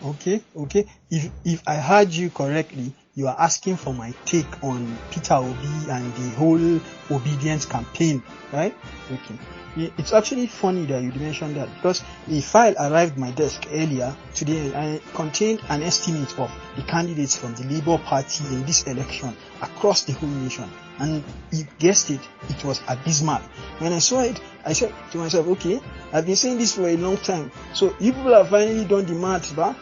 Okay. If I heard you correctly, you are asking for my take on Peter Obi and the whole Obidient campaign, right? Okay. It's actually funny that you mentioned that, because a file arrived my desk earlier today and contained an estimate of the candidates from the Labour Party in this election across the whole nation. And you guessed it, it was abysmal. When I saw it, I said to myself, okay, I've been saying this for a long time. So you people have finally done the maths, bah?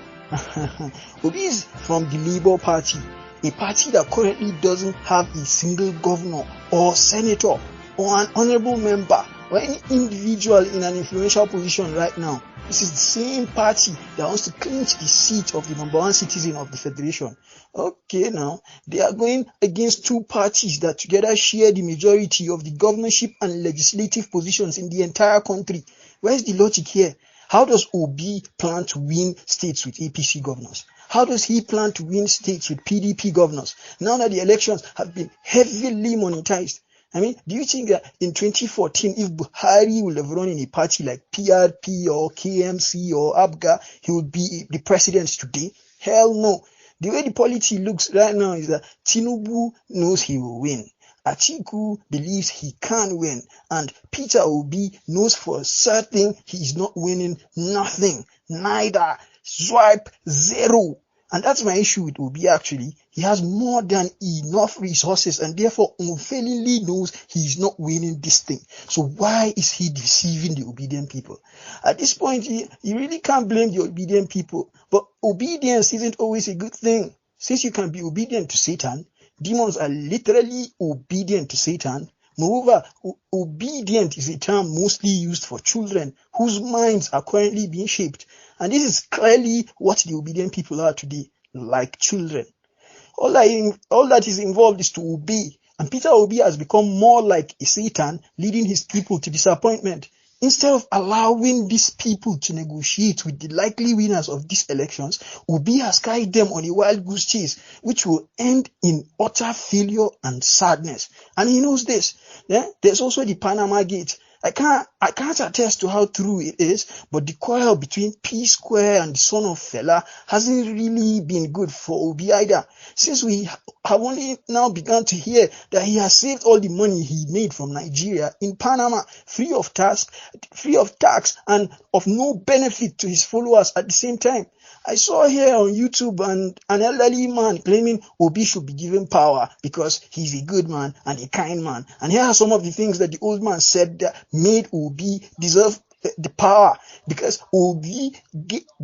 Obi is from the Labour Party, a party that currently doesn't have a single governor or senator or an honorable member or any individual in an influential position right now. This is the same party that wants to clinch the seat of the number one citizen of the federation. Okay, now they are going against two parties that together share the majority of the governorship and legislative positions in the entire country. Where's the logic here? How does Obi plan to win states with APC governors? How does he plan to win states with PDP governors now that the elections have been heavily monetized? I mean, do you think that in 2014, if Buhari would have run in a party like PRP or KMC or ABGA, he would be the president today? Hell no. The way the polity looks right now is that Tinubu knows he will win. Atiku believes he can win, and Peter Obi knows for certain he is not winning nothing, neither, swipe, zero. And that's my issue with Obi actually. He has more than enough resources and therefore unfailingly knows he is not winning this thing. So why is he deceiving the obedient people? At this point, you really can't blame the obedient people. But obedience isn't always a good thing. Since you can be obedient to Satan, demons are literally obedient to Satan. Moreover, obedient is a term mostly used for children whose minds are currently being shaped. And this is clearly what the obedient people are today, like children. All that is involved is to obey. And Peter Obi has become more like a Satan, leading his people to disappointment. Instead of allowing these people to negotiate with the likely winners of these elections, Obi has carried them on a wild goose chase, which will end in utter failure and sadness. And he knows this. Yeah? There's also the Panama Gate. I can't attest to how true it is, but the quarrel between P Square and the son of Fela hasn't really been good for Obi either, since we have only now begun to hear that he has saved all the money he made from Nigeria in Panama, free of tax, and of no benefit to his followers at the same time. I saw here on YouTube an elderly man claiming Obi should be given power because he's a good man and a kind man. And here are some of the things that the old man said that made Obi deserve the power, because Obi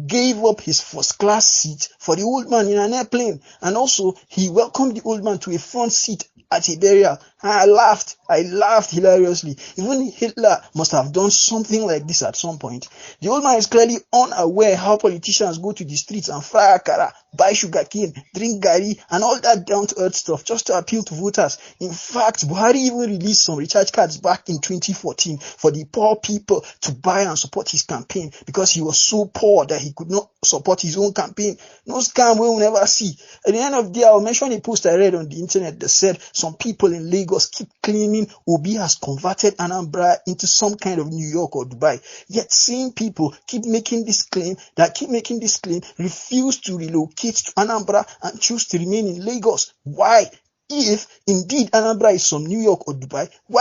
gave up his first class seat for the old man in an airplane, and also he welcomed the old man to a front seat at a burial. I laughed hilariously. Even Hitler must have done something like this at some point. The old man is clearly unaware how politicians go to the streets and fry akara, buy sugarcane, drink gari, and all that down-to-earth stuff just to appeal to voters. In fact, Buhari even released some recharge cards back in 2014 for the poor people to buy and support his campaign, because he was so poor that he could not support his own campaign. No scam we will never see. At the end of the day, I'll mention a post I read on the internet that said some people in Lagos keep claiming Obi has converted Anambra into some kind of New York or Dubai. Yet same people keep making this claim, refuse to relocate to Anambra and choose to remain in Lagos. Why? If indeed Anambra is some New York or Dubai, why